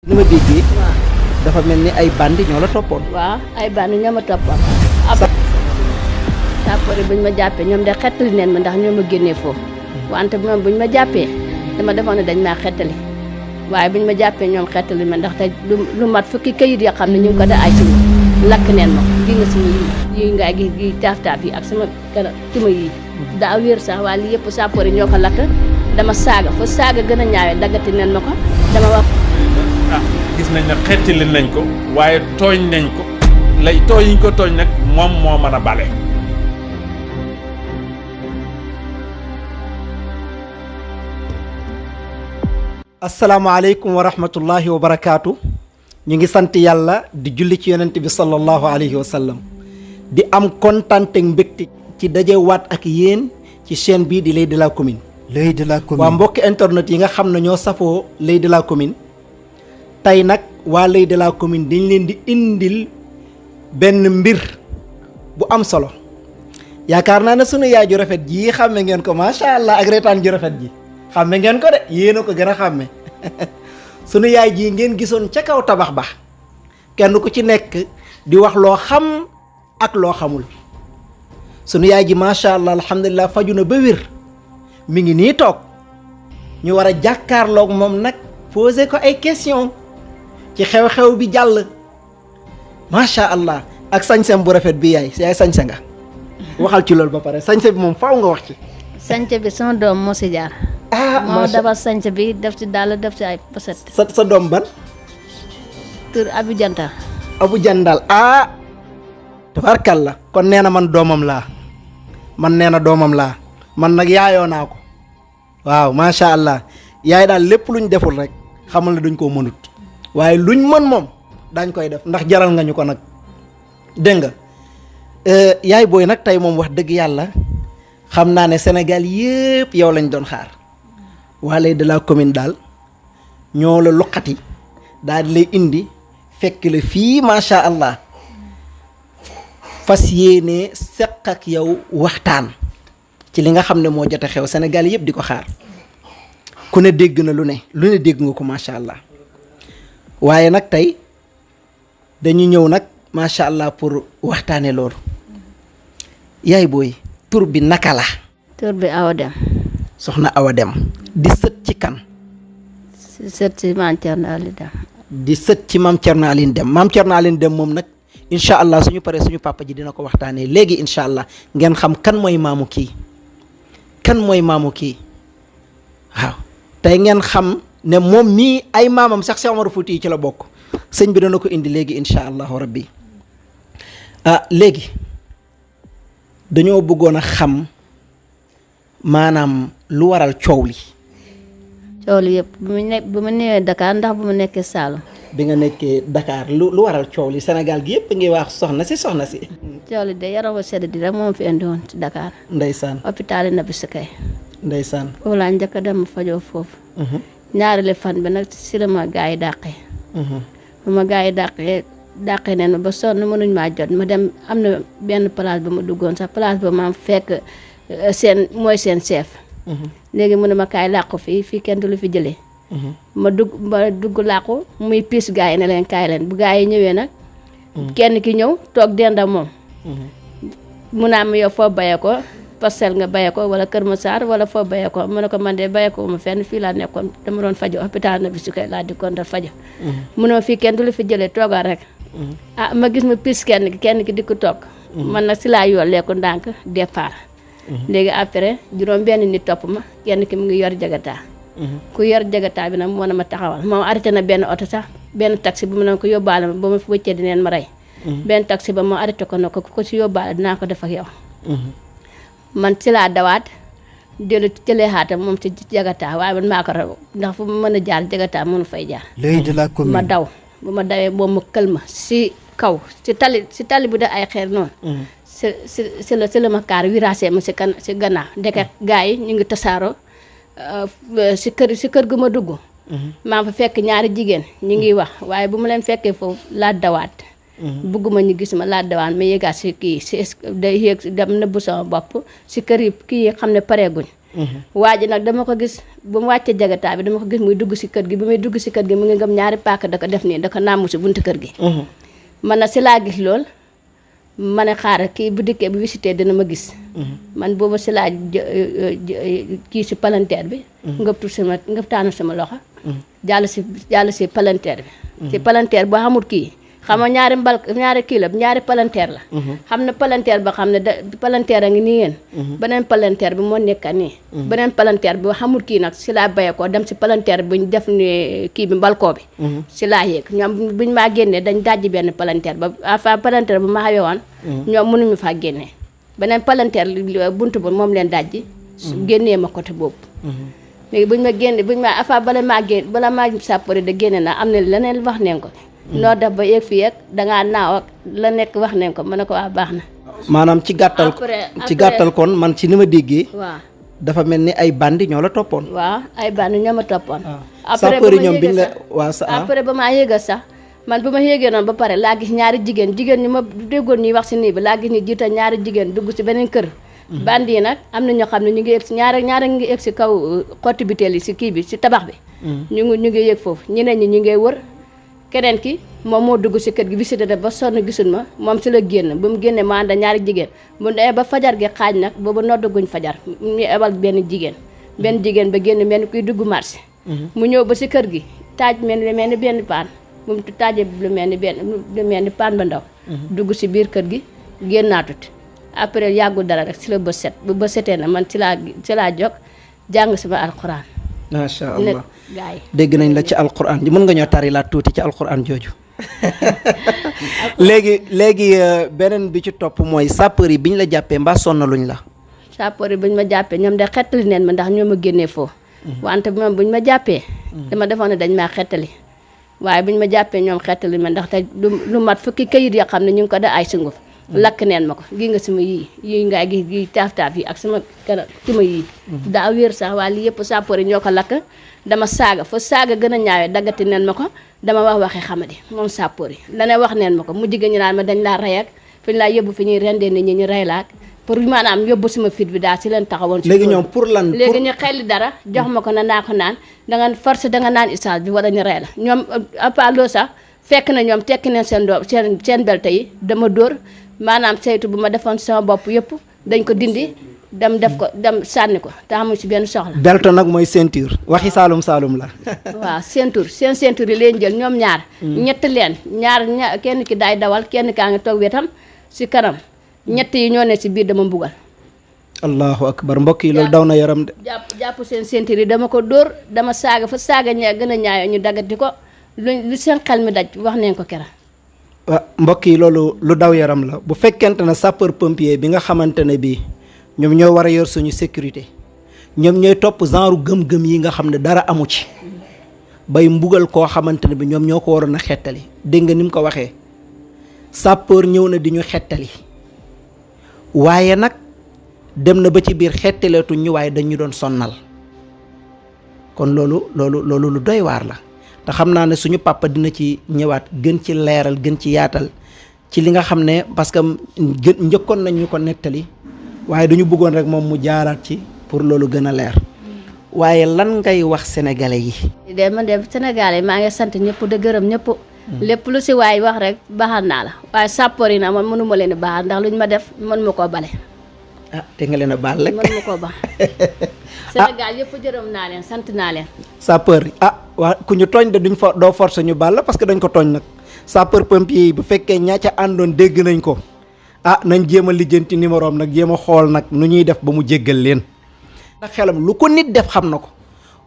ni ma déggee waaw dafa mel ni ay bandi ñoo la toppoon. waaw ay bànn ñoo ma toppoon sapeur buñ ma jàppee ñoom de xettali neen ma ndax ñoo ma génnee foofu wante moom buñ ma jàppee dama defoon ne dañ maa xettali waaye buñ ma jàppee ñoom xettali ma ndax te lu mat fukki kayit yoo xam ne ñu ngi ko da ay sima lakk neen ma gi nga sima yi nga gi taaf-taaf yi ak sama kara tuma yi daa wér sax waaye li yëpp sapeur yi ñoo ko lakk dama saaga fa saaga gën a ñaawee daggati neen ma ko dama wax gis nañ ne xettali nañ ko waaye tooñ nañ ko lay tooñ yi ñu ko tooñ nag moom moo mën a bale. asalaamaaleykum wa rahmatullahi wa barakaatu. ñu ngi sant yàlla di julli ci yonent bi sallallahu alayhi wa sallam di am kontante mbégte ci dajewaat ak yéen ci chaîne bii di L'Oeil de la Commune. L'Oeil de la Commune waa mbokki internet yi nga xam ne ñoo safoo L'Oeil de la Commune tey nag waa L'Oeil de la Commune dañ leen di indil benn mbir bu am solo yaakaar naa ne sunu yaay ju rafet ji xàmme ngeen ko macha allah ak reetaan ju rafet ji xàmme ngeen ko de yéen a ko gën a xàmme sunu yaay ji ngeen gisoon ca kaw tabax ba kenn ku ci nekk di wax loo xam ak loo xamul sunu yaay ji macha allah alhamdulilah faju na ba wér mi ngi nii toog ñu war a jàkkaarloog moom nag posé ko ay question ci xew-xew bi jàll macha allah ak sañsem bu rafet bi yaay sañse nga waxal ci loolu ba pare sañse bi moom faaw nga wax ci. sañse bi sama doom moo si jaar moo defar sañse bi def ci dàll def ci ay poset sa doom ban. tur Abu Jantal. Abu Jandal tabarkalla kon nee na man doomam laa man nag yaayoo naa ko waaw macha allah yaay daal lépp luñ deful rek xamal ne duñ koo mënut waaye luñ mën moom dañ koy def ndax jaral nga ñu ko nag dégg nga yaay booy nag tey moom wax dëgg yàlla xam naa ne Sénégal yëpp yow lañ doon xaar waa L'Oeil de la Commune daal ñoo la luqati daal di lay indi fekk la fii macha allah fas yéene seq ak yow waxtaan ci li nga xam ne moo jot a xew Sénégal yëpp di ko xaar ku ne dégg na lu ne dégg nga ko macha allah waaye nag tey dañu ñëw nag macha allah pour waxtaane loolu yaay booy tur bi naka la. tur bi Awa Dem. soxna Awa Dem di sët ci kan. sët ci maam Thierno Aline Dem. di sët ci maam Thierno Aline Dem maam Thierno Aline Dem moom nag incha allah suñu paree suñu papa ji dina ko waxtaanee léegi incha allah ngeen xam kan mooy maamu kii waaw tey ngeen xam ne moom mii ay maamam sax Cheikh Omar Fouti ci la bokk sëñ bi dana ko indi léegi incha allahu rabbi léegi dañoo bëggoon a xam maanaam lu waral coow li. coow li yëpp bu ma ñëwee Dakar ndax bu ma nekkee Saalum. bi nga nekkee Dakar lu waral coow li Sénégal gi yëpp ngi wax soxna si. coow li de yaram wa sedd di rek moom fi indi woon ci Dakar. ndeysaan hôpital yi Nabi Sikay. ndeysaan foofu laa njëkk a dem fajoo foofu. ñaareelu fan bi nag si la ma gaa yi dàqee. bu ma gaa yi dàqee neen ma ba sonn mënuñ maa jot ma dem am na benn place ba ma duggoon sax place ba ma fekk mooy seen chef. léegi mu ne ma kaay làqu fii kenn du lu fi jëlee. ma dugg làqu muy piis gaa yi ne leen kaay leen bu gaa yi ñëwee nag. kenn ki ñëw toog dend ak moom. mu naa ma yow foo bayee ko Parcelles nga bayee ko wala Kër Massar wala foo bayee ko mu ne ko man de bayee ko ma fenn fii laa nekkoon dama doon fajo hôpital Nabi Sikay laa dikkoon da fajo mu ne fii kenn du lu fi jëlee toogal rek. ma gis ma piis kenn ki di ko toog. man nag si laa yolleeku ndànk départ. léegi après juróom benn nit topp ma kenn ki mu ngi yor jagataa. ku yor jagataa bi nag moo na ma taxawal moom arrêté na benn oto sax benn taxi bu mu ne ko yóbbaale ma ba ma fi wëccee dineen ma rey. benn taxi ba moo arrêté ko ne ko ku ko si yóbbaale dinaa ko def ak yow. man si laa dawaat jëlee xaatam moom ci jagataa waaye man maa ko raw ndax fu mu mën a jaar jagataa mënu fay jaar. L'Oeil de la Commune ma daw bu ma dawee boobu ma kël ma si kaw si tali bu def ay xeer noonu. si la ma kaar virage ma si gannaaw ndeke gaa yi ñu ngi tasaaroo si kër gu ma dugg. maa fa fekk ñaari jigéen ñu ngi wax waaye bu ma leen fekkee foofu laa dawaat. bugguma ñu gis ma laa dawaan ma yéegaat si kii si day yéeg dem nëbbu sama bopp si kër yi kii yi xam ne pareeguñ waa ji nag dama ko gis bu mu wàccee jagataa bi dama ko gis muy dugg si kër gi bi muy dugg si kër gi mu ngi ngëm ñaari paaka da ko def nii da ko nàmmu si buntu kër gi man na si laa gis lool ma ne xaaral kii bu dikkee bu visité dina ma gis man booba si laa kii si palanteer bi ngëp taanu sama loxo jàll si palanteer bi si palanteer boo xamul kii xam nga ñaari kii la ñaari palanteer la xam na palanteer ba xam ne palanteer a ngi nii yéen beneen palanteer bi moo nekka nii beneen palanteer bi xamul kii nag si laa baye ko dem si palanteer bi ñu def ni kii bi mbalkoo bi si laa yéeg ñoom buñ maa génnee dañ dajji benn palanteer ba fa palanteer bu ma xawee woon ñoom mënuñu faa génnee beneen palanteer buntu ba moom leen dajji génnee ma côté boobu léegi buñ ma afa bala maa sàppari de génne naa am na leneen wax neen ko noo def ba yegg fii ak dangaa naaw ak la nekk wax nañ ko ma ne ko waa baax na. maanaam ci gàttal kon man ci ni ma déggee. waaw dafa mel ni ay bandi ñoo la toppoon. waaw ay bandi ñoo ma toppoon. après ba ñoom biñ la waaw après ba maa yéegal sax man bu ma yéegee noonu ba pare laa gis ñaari jigéen ñi ma déggoon ñuy wax si nii bi laa gis ni jiital ñaari jigéen dugg si beneen kër. bandi yi nag am na ñoo xam ne ñu ngi yegg si ñaari ngi yegg si kaw xotti biteel yi si kii bi si tabax bi. ñu ngi yegg foofu ñeneen ñi ñu ngi wër. keneen ki moom moo dugg si kër gi visité def ba sonn gisul ma moom si la génn ba mu génnee ma ànd ñaari jigéen mu demee ba fajar gi xaaj nag boobu noddaguñ fajar ñu ebal benn jigéen ba génn mel ni kuy dugg marché mu ñëw ba si kër gi taaj mel ni benn paan bu mu taajee lu mel ni paan ba ndaw dugg si biir kër gi génnaatut après yàggul dara rek si la bët set bu bët setee na man ci laa jóg jàng sama alxuraan. macha allah dégg nañ la ci alquran ji mën nga ñoo tari laa tuuti ci alquran jooju léegi beneen bi ci topp mooy sapeur yi biñ la jàppee mbaa sonnaluñ la. sapeur yi buñ ma jàppee ñoom de xettali neen ma ndax ñoo ma génnee foofu wante moom buñ ma jàppee dama defoon ne dañ maa xettali waaye buñ ma jàppee ñoom xettali ma ndax te lu mat fukki kayit yoo xam ne ñu ngi ko da ay sunguf lakk neen ma ko gi nga sama yii ngay gis gi taaf-taaf yi ak sama kanam sama yii daa wéer sax waaye lii yëpp sapeur yi ñoo ko lakk dama saaga fa saaga gën a ñaawee daggati neen ma ko dama waxi xamadi moom sapeur yi la ne wax neen ma ko mu jigéen ñu naan ma dañ laa rey ak fi ñu laa yóbbu fi ñuy rendee nit ñi ñu rey la ak pour maanaam yóbbu sama fit bi daal si leen taxawoon léegi ñoom pour lan léegi ñu xelli dara jox ma ko na naa ko naan danga force danga naan essence bi wala ñu rey la ñoom à part loolu sax fekk na ñoom tekki neen seen doom seen belte yi dama dóor maanaam saytu bu ma defoon sama bopp yëpp dañ ko dindi dem sànni ko te amuñ si benn soxla. belte nag mooy ceinture waxi saalum la. waaw ceinture seen ceinture yi leen jël ñoom ñaar. ñett leen ñaar kenn ki daay dawal kenn kaa ngi toog wetam si kanam ñett yi ñoo ne si biir dama mbugal. allahu akbar mbokk yi loolu daw na yaram de. jàpp seen ceinture yi dama ko dóor dama saaga fa saaga gën a ñaayoo ñu daggati ko lu seen xel mi daj wax neen ko kera. waaw mbokk yi loolu lu daw yaram la bu fekkente ne sapeur pompier bi nga xamante ne bii ñoom ñoo war a yor suñu sécurité ñoom ñooy topp genre gëm-gëm yi nga xam ne dara amu ci bay mbugal koo xamante ne bi ñoom ñoo ko waroon a xettali dégg nga ni mu ko waxee sapeur ñëw na di ñu xettali waaye nag dem na ba ci biir xettaleetuñ ñu waaye dañu doon sonnal kon loolu lu doy waar la. te xam naa ne suñu papa dina ci ñëwaat gën ci leeral gën ci yaatal ci li nga xam ne parce que njëkkoon nañ ñu ko nettali waaye dañu bëggoon rek moom mu jaaraat ci pour loolu gën a leer waaye lan ngay wax sénégalais yi. man de sénégalais maa ngi sant ñëpp de gërëm ñëpp. lépp lu si waay wax rek baaxal naa la waaye sapeur yi na man mënuma leen a baaxal ndax luñ ma def mën ma koo bale. te nga leen a baal rek mën ma koo baax. Sénégal yëpp jërëm naa leen sant naa leen. sapeur waa ku ñu tooñ de doo force ñu baal la parce que dañ ko tooñ nag sapeur pompier yi bu fekkee ñaa ca àndoon dégg nañ ko nañ jéem a lijjanti numéro am nag jéem a xool nag nu ñuy def ba mu jéggal leen. ndax xelam lu ko nit def xam na ko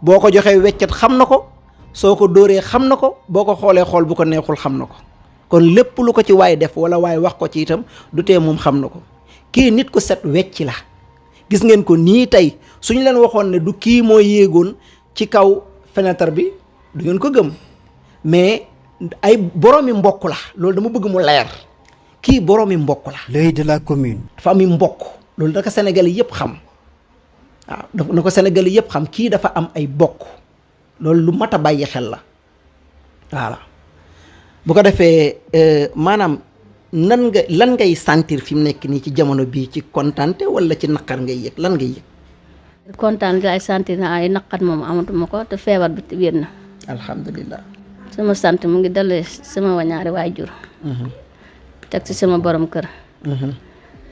boo ko joxee weccet xam na ko soo ko dóoree xam na ko boo ko xoolee xool bu ko neexul xam na ko kon lépp lu ko ci waay def wala waay wax ko ci itam du tee moom xam na ko kii nit ko set wecci la gis ngeen ko nii tey suñu leen waxoon ne du kii moo yéegoon ci kaw fenêtre bi du ngeen ko gëm mais ay boroomi mbokk la loolu dama bëgg mu leer kii boroomi mbokk la. l'œil de la commune. dafa ami mbokk loolu da ko Sénégalais yëpp xam waaw dafa na ko Sénégalais yëpp xam kii dafa am ay bokk loolu lu mat a bàyyi xel la voilà bu ko defee maanaam lan ngay sentir fi mu nekk nii ci jamono bii ci kontante wala ci naqar ngay yëg lan ngay yëg. kontaan gi ay sentir na ay naqat moom amatuma ko te feebar bi wér na. alhamdulilah. sama sant mu ngi dalee sama wañaari waajur. teg ci sama borom kër.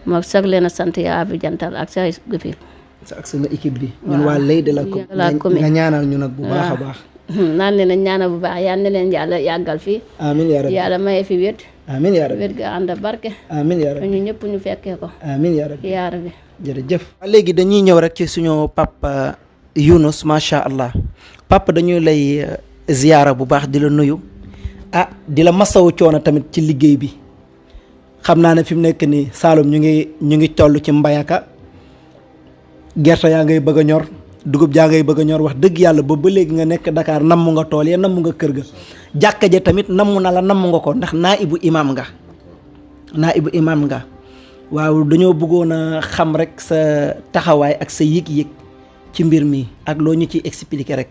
moo sag leen a sant yaa Abu Jantal ak sa gëfi ak sama équipe bi. ñun waa Leye de la commune nga ñaanal ñu nag bu baax a baax. naan leen a ñaanal bu baax yal na leen yàlla yàggal fii. amiin yaa rabbi yàlla maye fi wér. amiin yaa rabbi wér ga ànd barke. amiin yaa rabbi ñu ñëpp ñu fekkee ko. amiin yaa rabbi yaa rabbi. jërëjëf. léegi dañuy ñëw rek ci suñu papa Younous macha allah papa dañuy lay ziyaara bu baax di la nuyu di la masawu coono tamit ci liggéey bi xam naa ne fi mu nekk nii Saloum ñu ngi toll ci mbayaka gerte yaa ngay bëgg a ñor dugub jaa ngay bëgg a ñor wax dëgg yàlla ba léegi nga nekk Dakar namm nga tool ya namm nga kër ga jàkka ja tamit namm na la namm nga ko ndax naibu imam nga waaw dañoo bëggoon a xam rek sa taxawaay ak sa yëg-yëg ci mbir mi ak loo ñu ciy expliquer rek.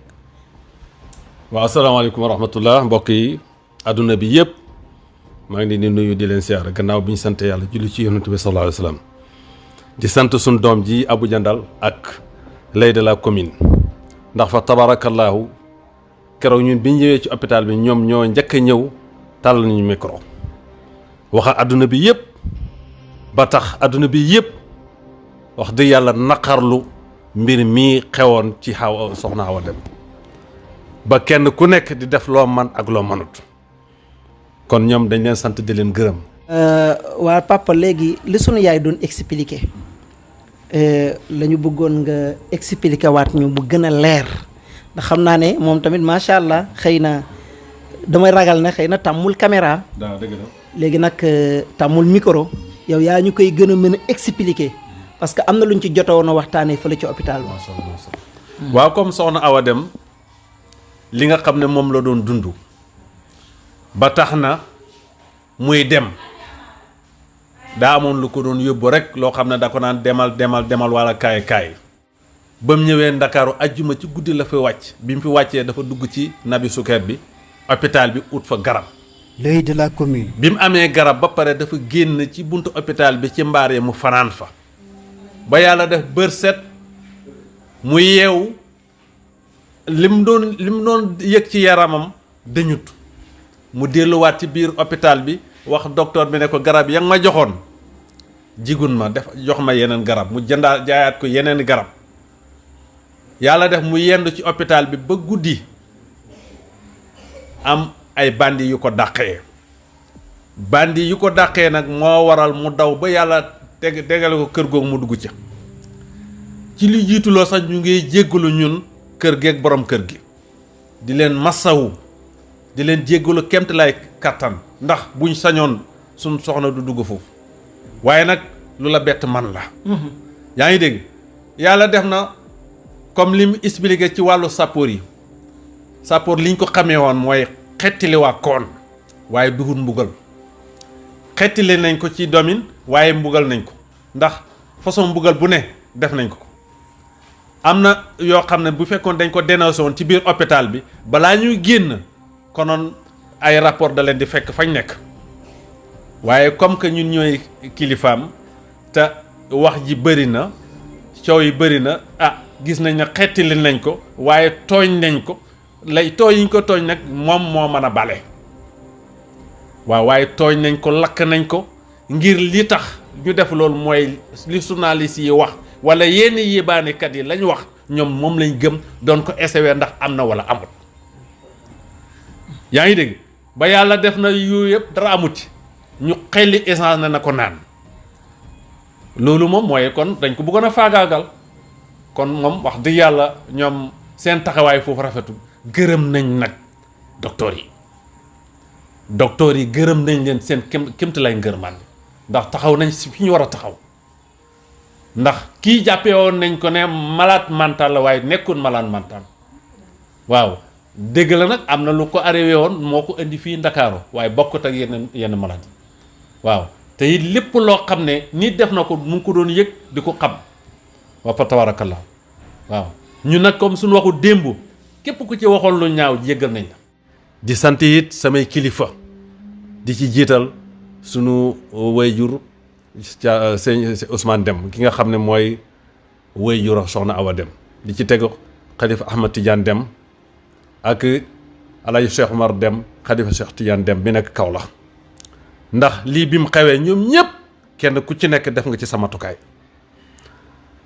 waaw asalaamaaleykum wa rahmatullah mbokk yi adduna bi yëpp maa ngi leen di nuyu di leen siyaare gannaaw bi ñu sant yàlla julli ci yonent bi sallallahu alayhi wa sallam di sant suñ doom ji Abu Jandal ak Leye de la commune ndax fa tabarakallahu keroog ñun bi ñu ñëwee ci hôpital bi ñoom ñoo njëkk a ñëw tàll nañu micro wax adduna bi yëpp ba tax adduna bi yëpp wax dëgg yàlla naqarlu mbir mii xewoon ci soxna Awa Deme ba kenn ku nekk di def loo man ak loo manut kon ñoom dañ leen sant di leen gërëm. waa papa léegi li sunu yaay doon expliquer la ñu bëggoon nga expliquer waat ñu bu gën a leer ndax xam naa ne moom tamit macha allah xëy na damay ragal ne xëy na tàmmul caméra. dëgg la léegi nag tàmmul micro yow yaa ñu koy gën a mën a expliquer parce que am na lu ñu ci jotoon a waxtaanee fële ci hôpital bi. waaw comme soxna Awa Deme li nga xam ne moom la doon dund ba tax na muy dem daa amoon lu ko doon yóbbu rek loo xam ne da ko naan demal wala kaay ba mu ñëwee Ndakaaru ajjuma ci guddi la fi wàcc bi mu fi wàccee dafa dugg ci nabi sukeer bi hôpital bi ut fa garab. Leye de la commune. bi mu amee garab ba pare dafa génn ci buntu hôpital bi ci mbaar yi mu fanaan fa ba yàlla def bër set mu yeewu lim doon yëg ci yaramam dañut mu delluwaat ci biir hôpital bi wax docteur bi ne ko garab ya nga ma joxoon jigun ma def jox ma yeneen garab mu jaayaat ko yeneen garab yàlla def mu yendu ci hôpital bi ba guddi am ay bandi yu ko dàqee nag moo waral mu daw ba yàlla tegale ko kër googu mu dugg ca ci li jiituloo sax ñu ngi jéggalu ñun kër geeg borom kër gi di leen massawu di leen jéggalu kemt lay kattan ndax buñ sañoon suñ soxna du dugg foofu waaye nag lu la bett man la yaa ngi dégg yàlla def na comme li mu expliqué ci wàllu sappoor yi sappoor liñ ko xamee woon mooy xettili waa koon waaye duhut mbugal xettili nañ ko ci domaine waaye mbugal nañ ko ndax façon mbugal bu ne def nañ ko am na yoo xam ne bu fekkoon dañ ko dénoncé woon ci biir hôpital bi balaa ñuy génn konoon ay rapport da leen di fekk fañ nekk waaye comme que ñun ñooy kilifaam te wax ji bëri na coow yi bëri na gis nañ ne xettili nañ ko waaye tooñ nañ ko lay tooñ yi ñu ko tooñ nag moom moo mën a bale waaw waaye tooñ nañ ko lakk nañ ko ngir li tax ñu def loolu mooy li journaliste yi wax wala yenn yébaanekat yi lañ wax ñoom moom lañ gëm doon ko essayer ndax am na wala amut yaa ngi dégg ba yàlla def na yooyu yëpp dara amuti ñu xelli essence na ko naan loolu moom mooy kon dañ ko bëggoon a faagaagal kon moom wax dëgg yàlla ñoom seen taxawaay foofu rafetul gërëm nañ nag docteur yi gërëm nañ leen seen kémti lay ngërmaan ndax taxaw nañ si fi ñu war a taxaw ndax kii jàppee woon nañ ko ne malade mental la waaye nekkul malade mental waaw dégg la nag am na lu ko arrivé woon moo ko indi fii Ndakaaru waaye bokkut ak yenn malade yi waaw te it lépp loo xam ne nit def na ko mu ngi ko doon yëg di ko xam wa fa tabarakallah waaw ñu nag comme suñu waxu démb képp ku ci waxoon lu ñaaw jéggal nañ la di sant it samay kilifa di ci jiital sunu wayjur sëñ Ousmane Deme ki nga xam ne mooy wéy jura soxna Awa Dem di ci tegu xalifa Ahmad Tidiane Dem ak Alaaji Cheikh Omar Dem xalifa Cheikh Tidiane Dem bi nekk Kaolack ndax lii bi mu xewee ñoom ñëpp kenn ku ci nekk def nga ci sama tukaay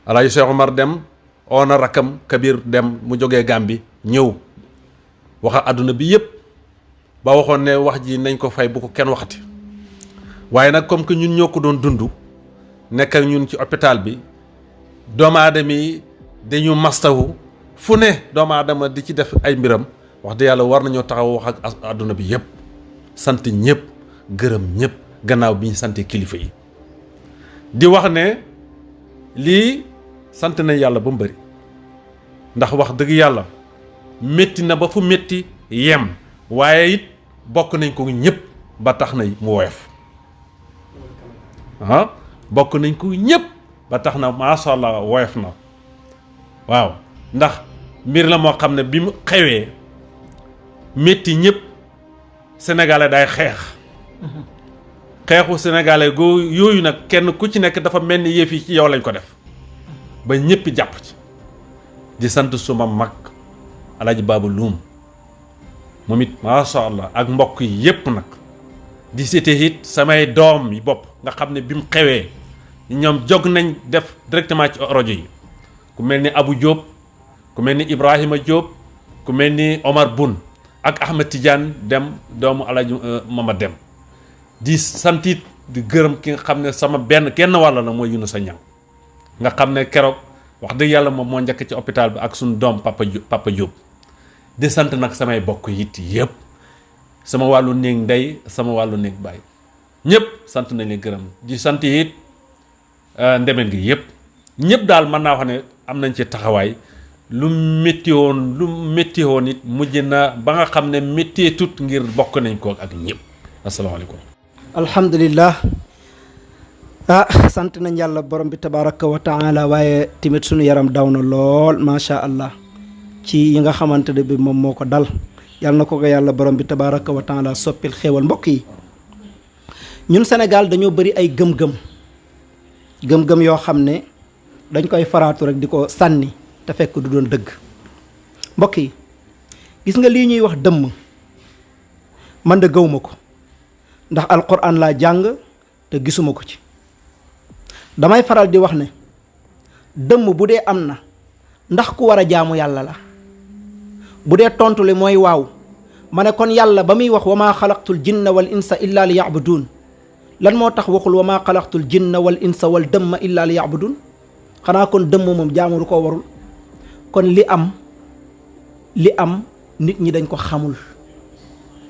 Alaaji Cheikh Omar Dem oona rakkam Kabir Dem mu jógee Gàmbi ñëw wax ak àdduna bi yëpp ba waxoon ne wax ji nañ ko fay bu ko kenn waxati waaye nag comme que ñun ñoo ko doon dund nekk ak ñun ci hôpital bi doomu aadama yi dañu mastawu fu ne doomu aadama di ci def ay mbiram wax dëgg yàlla war nañoo taxaw wax ak àdduna bi yëpp sant ñëpp gërëm ñëpp gannaaw bi ñu sante kilifa yi di wax ne lii sant nañ yàlla ba mu bëri ndax wax dëgg yàlla métti na ba fu métti yem waaye it bokk nañ ko ñëpp ba tax na mu woyof bokk nañ ko ñëpp ba tax na macha allah woyof na waaw ndax mbir la moo xam ne bi mu xewee métti ñëpp sénégalais day xeex xeexu sénégalais goo yooyu nag kenn ku ci nekk dafa mel ni yëf yi ci yow lañ ko def ba ñëpp jàpp ci di sant suma mag Alaaji Baaba Luum moom it macha allah ak mbokk yi yëpp nag di cité it samay doom yi bopp nga xam ne bi mu xewee ñoom jóg nañ def directement ci rajo yi ku mel ni Abu Diop ku mel ni Ibrahima Diop ku mel ni Omar Bun ak Ahmed Tidiane Dem doomu Alaaji Mama Dem di santit di gërëm ki nga xam ne sama kenn wàll la mooy Yunusa Ñang nga xam ne keroog wax dëgg yàlla moom moo njëkk ci hôpital bi ak suñu doom Papa Diop di sant nag samay bokk it yëpp sama wàllu néeg ndey sama wàllu néeg baay ñëpp sant nañ leen gërëm di sant it ndemeen gi yëpp ñëpp daal mën naa wax ne am nañ ci taxawaay lu métti woon it mujj na ba nga xam ne méttee tut ngir bokk nañ ko ak ñëpp asalaamaaleykum. alhamdulillah sant nañ yàlla borom bi tabaraka wa taala waaye tamit sunu yaram daw na lool macha allah ci yi nga xamante ne bi moom moo ko dal yàlla na ko yàlla borom bi tabaraka wa taala soppil xéewal mbokk yi ñun Sénégal dañoo bëri ay gëm-gëm yoo xam ne dañ koy faraatu rek di ko sànni te fekk du doon dëgg mbokk yi gis nga lii ñuy wax dëmm man de gëwuma ko ndax alquran laa jàng te gisuma ko ci damay faral di wax ne dëmm bu dee am na ndax ku war a jaamu yàlla la bu dee tontu li mooy waaw ma ne kon yàlla ba muy wax wa maa xalaqtul jinna wal insa illa li yacbuduun lan moo tax waxul wa maa xalaqtul jinna wal insa wal dëmma illa li yacbuduun xanaa kon dëmm moom jaamu du ko warul kon li am nit ñi dañ ko xamul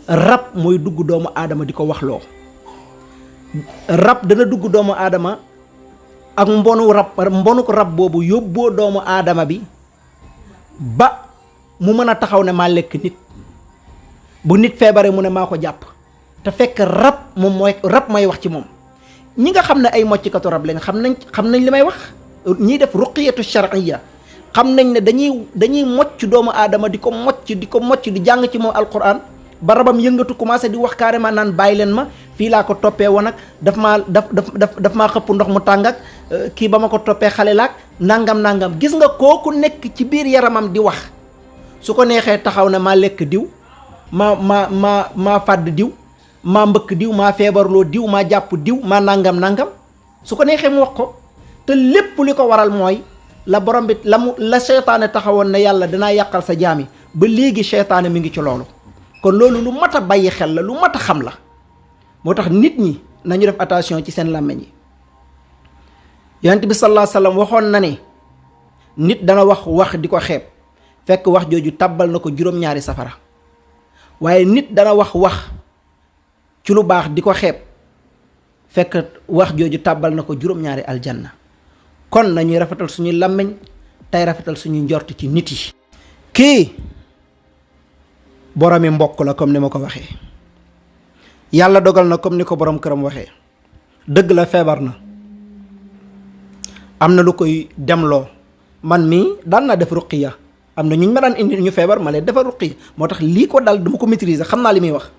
rab mooy dugg doomu aadama di ko waxloo rab dana dugg doomu aadama ak mbonu ko rab boobu yóbboo doomu aadama bi ba mu mën a taxaw ne maa lekk nit bu nit feebaree mu ne maa ko jàpp te fekk rab mooy wax ci moom ñi nga xam ne ay moccikatu rab lañ xam nañ li may wax ñiy def ruqiyatu shar'iyya xam nañ ne dañuy mocc doomu aadama di ko mocc di jàng ci moom alquran ba rabam yëngatu commencé di wax carrément naan bàyyi leen ma fii laa ko toppee woon ak daf maa xëpp ndox mu tàng ak kii ba ma ko toppee xale laak nangam gis nga kooku nekk ci biir yaramam di wax su ko neexee taxaw ne maa lekk diw maa fàdd diw maa mbëkk diw maa feebarloo diw maa jàpp diw maa nangam su ko neexee mu wax ko te lépp li ko waral mooy la borom bi la seytaane taxawoon ne yàlla danaa yàqal sa jaami ba léegi seytaane mi ngi ci loolu kon loolu lu mat a bàyyi xel la lu mat a xam la moo tax nit ñi nañu def attention ci seen làmmiñ yi yonent bi sallallahu alayhi wasallam waxoon na ne nit dana wax di ko xeeb fekk wax jooju tàbbal na ko juróom-ñaari safara waaye nit dana wax ci lu baax di ko xeeb fekk wax jooju tàbbal na ko juróom-ñaari aljanna kon nañuy rafetal suñuy làmmiñ tey rafetal suñuy njort ci nit yi kii boromi mbokk la comme ni ma ko waxee yàlla dogal na comme ni ko borom këram waxee dëgg la feebar na am na lu koy demloo man mii daan naa def ruqiya am na ñu ma daan indi ñu feebar ma leen defar ruqiya moo tax lii ko dal dama ko maîtriser xam naa li muy wax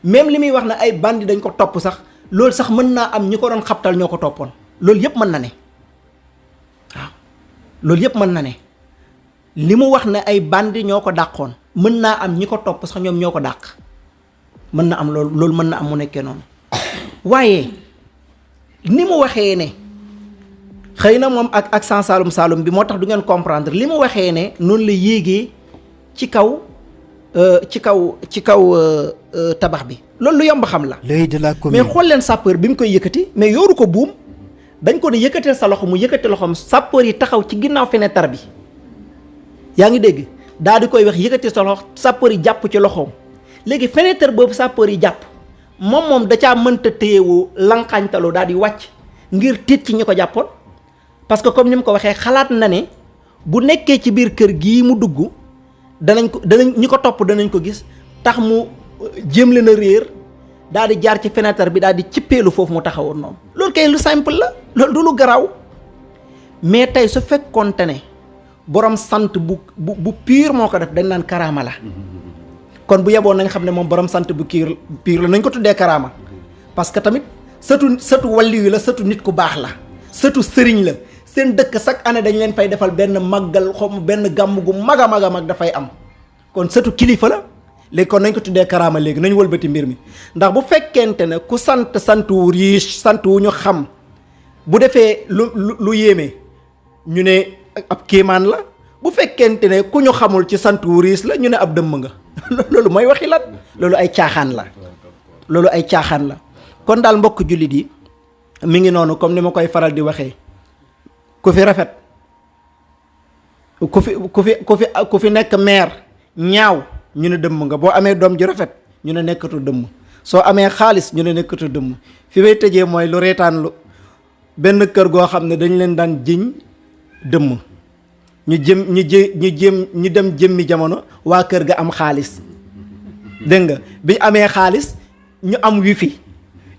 même li muy wax ne ay bandi dañ ko topp sax loolu sax mën naa am ñi ko doon xabtal ñoo ko toppoon loolu yëpp mën na ne waaw loolu yëpp mën na ne li mu wax ne ay bandi ñoo ko dàqoon mën naa am ñi ko topp sax ñoom ñoo ko dàq mën na am loolu mën na am mu nekkee noonu waaye ni mu waxee ne xëy na moom ak accent saalum bi moo tax du ngeen comprendre li mu waxee ne noonu la yéegee ci kaw tabax bi loolu lu yomb xam la. L'œil de la commune. mais xool leen sapeur bi mu koy yëkkati mais yooru ko buum dañ ko ne yëkkatee sa loxo mu yëkkati loxoom sapeur yi taxaw ci ginnaaw fenêtre bi yaa ngi dégg daal di koy wax yëkkati sa loxo sapeur yi jàpp ci loxoom léegi fenêtre boobu sapeur yi jàpp moom da caa mënta téyewu lanqañtaloo daal di wàcc ngir tiit ci ñi ko jàppoon parce que comme ni mu ko waxee xalaat na ne bu nekkee ci biir kër gii mu dugg danañ ñi ko topp danañ ko gis tax mu jéem leen a réer daal di jaar ci fenêtre bi daal di cippeelu foofu mu taxawoon noonu loolu kay lu simple la loolu du lu garaaw mais tey su fekkoonte ne borom sant bu pur moo ko def dañ naan karaama la kon bu yeboon nañ xam ne moom borom sant bu pur la nañ ko tuddee karaama parce que tamit sëtu walli wi la sëtu nit ku baax la sëtu sëriñ la seen dëkk chaque année dañ leen fay defal benn màggal xom benn gàmm gu mag a mag dafay am kon sëtu kilifa la léegi kon nañ ko tuddee karaama léegi nañ wëlbati mbir mi ndax bu fekkente ne ku sant wu riche sant wu ñu xam bu defee lu yéeme ñu ne ab kéemaan la bu fekkente ne ku ñu xamul ci sant wu riche la ñu ne ab dëmm nga loolu mooy waxi lan loolu ay caaxaan la kon daal mbokk jullit yi mi ngi noonu comme ni ma koy faral di waxee ku fi rafet ku fi nekk maire ñaaw ñu ne dëmm nga boo amee doom ju rafet ñu ne nekkatu dëmm soo amee xaalis ñu ne nekkatu dëmm fi may tëjee mooy lu reetaan lu benn kër goo xam ne dañ leen daan jiñ dëmm ñu dem jëmmi jamono waa kër ga am xaalis dégg nga bi amee xaalis ñu am wifi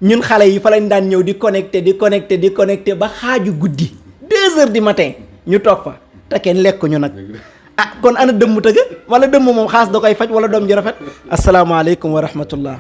ñun xale yi fa lañ daan ñëw di connecté ba xaaju guddi 2 heures du matin ñu toog fa te kenn lekk ñu nag kon ana dëmm tëgg wala dëmm moom xaas da koy faj wala doom ji rafet asalaamaaleykum wa rahmatullah